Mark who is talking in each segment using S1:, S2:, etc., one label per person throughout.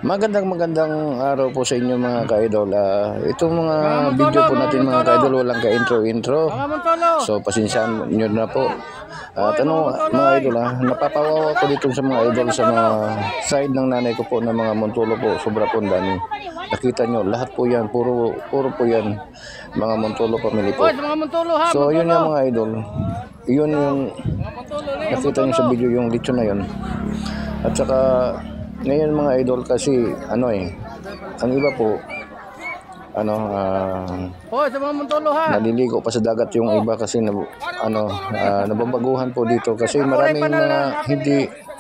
S1: Magandang araw po sa inyo mga ka-idol. Itong mga video po natin mga ka-idol walang ka-intro. So pasensyaan nyo na po. Mga idol, napapawawa ko dito sa mga idol sa mga side ng nanay ko po na mga Montolo po. Sobra po dami. Nakita nyo, lahat po yan, puro po yan mga Montolo family po. So yun yung mga idol. Yun yung nakita nyo sa video, yung lechon na yun. At saka ngayon mga idol kasi ang iba po naliligo pa sa dagat yung iba kasi nababaguhan po dito kasi maraming mga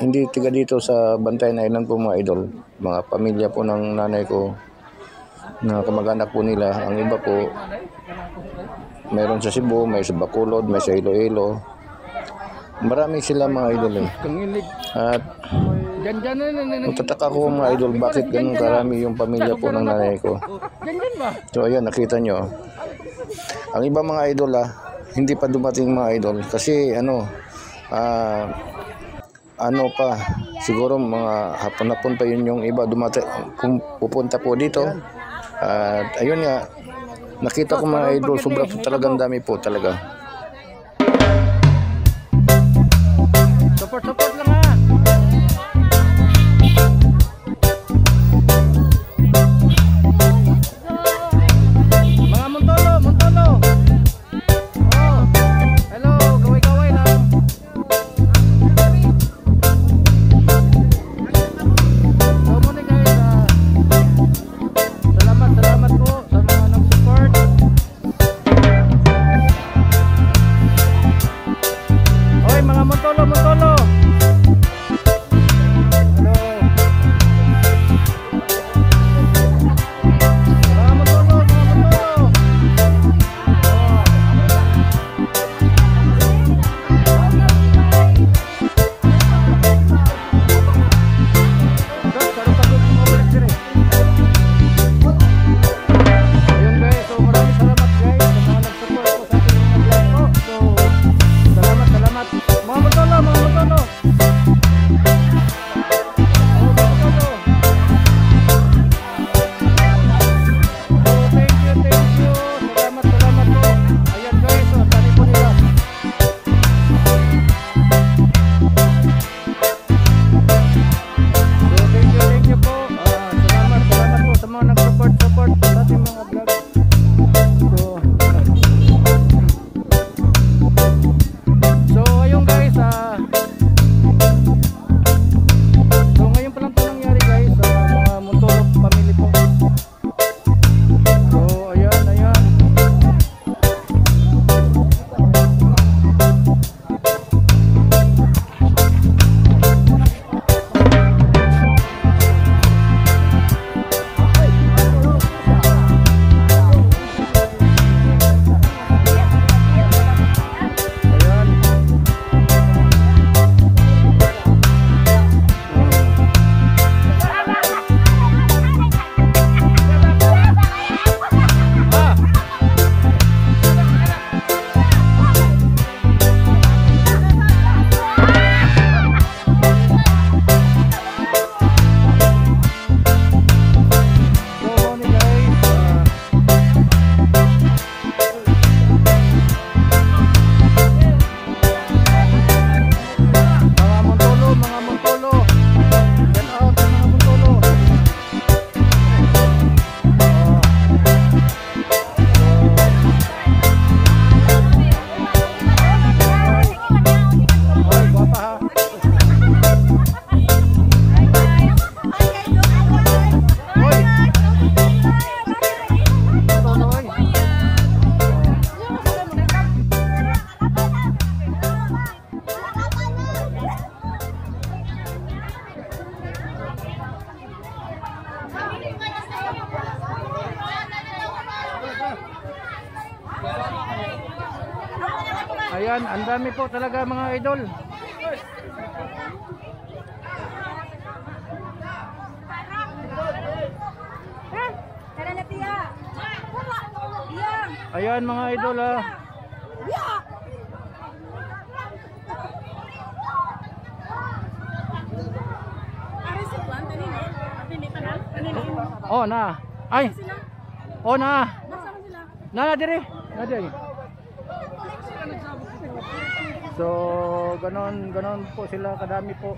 S1: hindi tiga dito sa Bantayan Island po mga idol, mga pamilya po ng nanay ko na kamag-anak po nila. Ang iba po mayroon sa Cebu, may sa Bacolod, may sa Iloilo, marami sila mga idol At magtataka ko mga idol bakit ganun karami yung pamilya po ng nanay ko. So ayan, nakita nyo ang iba mga idol hindi pa dumating mga idol kasi pa siguro mga hapon pa yun yung iba dumating kung pupunta po dito. At ayun nga, nakita ko mga idol, sobra talagang dami po talaga.
S2: Support lang mga Montolo. Hello, gaway lang. So muna guys, salamat po sa mga nag-support. Hoy mga Montolo. Ayan, ang dami po talaga mga idol. Ayan mga idol Ari si Juan, tani no? Hindi pa na. Oh, na. Ay. Oh, na. Na dire. Na dire. So, ganon po sila kadami po.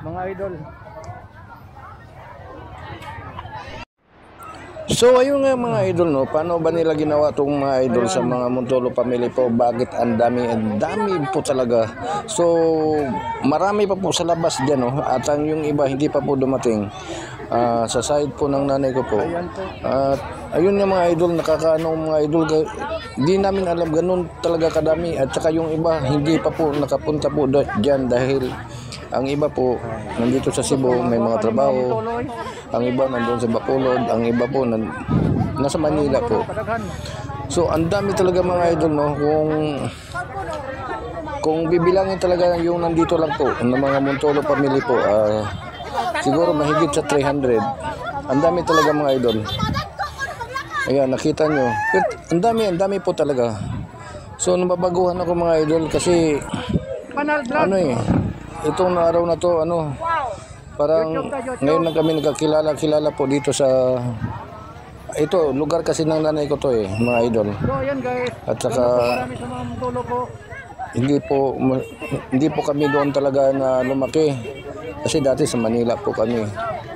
S2: Mga idol.
S1: So ayun nga mga idol, no, paano ba nila ginawa itong mga idol sa mga Montolo family po? Bakit ang dami po talaga. So marami pa po sa labas dyan, no, at ang yung iba hindi pa po dumating sa side po ng nanay ko po. At ayun nga mga idol, nakakaano mga idol, di namin alam ganun talaga kadami. At saka yung iba hindi pa po nakapunta po dyan dahil ang iba po nandito sa Cebu, may mga trabaho. Ang iba nandun sa Bacolod, ang iba po nasa Manila po. So ang dami talaga mga idol, no, kung bibilangin talaga yung nandito lang po ng mga Montolo family po, siguro mahigit sa 300. Ang dami talaga mga idol. Ayan, nakita nyo. Ang dami po talaga. So nababaguhan ako mga idol kasi ano itong araw na to, parang ngayon lang kami nagkakilala po dito sa ito, lugar kasi ng nanay ko to mga idol.
S2: So ayan guys.
S1: At saka
S2: marami sa mga Montolo po.
S1: Hindi po kami doon talaga na lumaki. Kasi dati sa Manila po kami.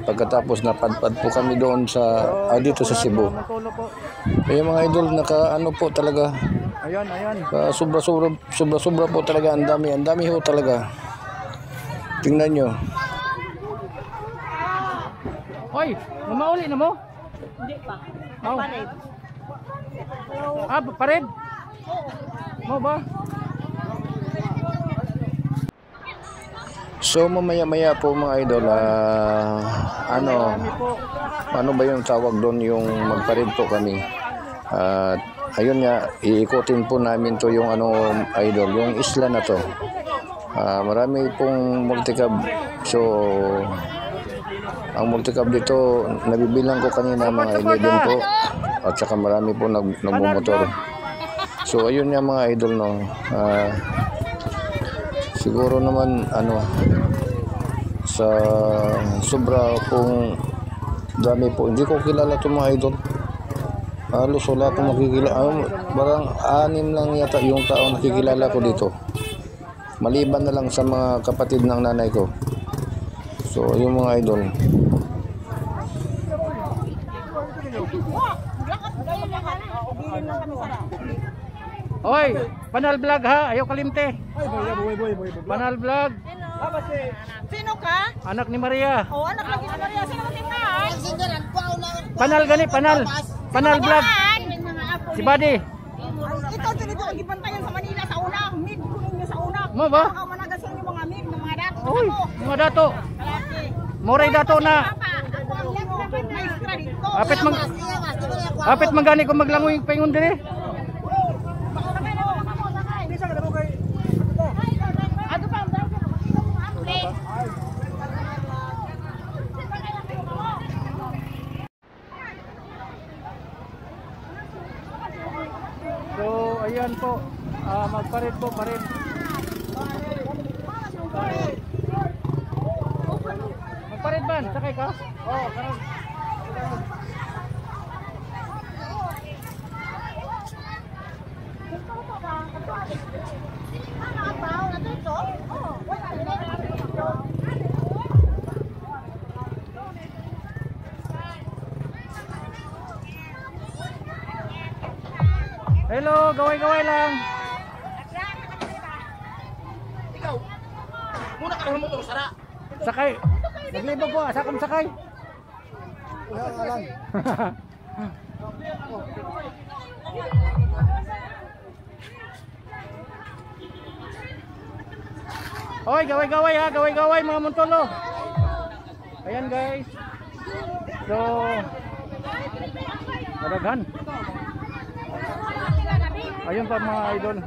S1: Pagkatapos napadpad po kami doon sa dito sa Cebu. Kaya mga idol, nakaano po talaga.
S2: Ayan.
S1: Sobra po talaga, ang dami ho talaga. Tingnan nyo.
S2: Hoy, mamauli na mo?
S3: Hindi pa.
S2: Oh.
S3: Pared.
S2: Pared? Mo ba?
S1: So mamaya po mga idol, ano ba yung tawag doon, yung magparid po kami. At ayun nga, iikutin po namin to yung idol, yung isla na to. Marami pong multicab. So ang multicab dito, nabibilang ko kanina mga 11 po. At saka marami po nagmumotor. So ayun nga mga idol, no. Siguro naman sa sobra pong dami po. Hindi ko kilala itong mga idol. Halos wala akong makikilala. Parang 6 lang yata yung tao nakikilala ko dito. Maliban na lang sa mga kapatid ng nanay ko. So yung mga idol.
S2: Hoy, Panal Vlog ha, ayaw kalimte. Panal Vlog.
S3: Sino ka?
S2: Anak ni Maria.
S3: Oh, anak lagi ni Maria. Sino ka tingnan?
S2: Panal gani, Panal Vlog. Si Buddy.
S3: Ito, dito ang gibantayan sa Manila sa una. Mid kunin niyo sa una.
S2: Mo ba?
S3: Baka managas sa inyo mga mid, mga dato.
S2: Oy, mga dato. Moray dato na.
S3: Ako ang maestra dito.
S2: Apit mangani ko maglangoy paingon dire. So ayan po, magparid po, parid. Magparid ba? Sakay ka? Oo, karon. Hello, gaway-gaway lang.
S3: Ikaw. Muna ka ng motor sara.
S2: Sakay. Naglibog ko, asa kong sakay. Oy, gaway-gaway ha, gaway-gaway mga Montolo. Ayan guys. So, madaghan. Ayun pa mga idol.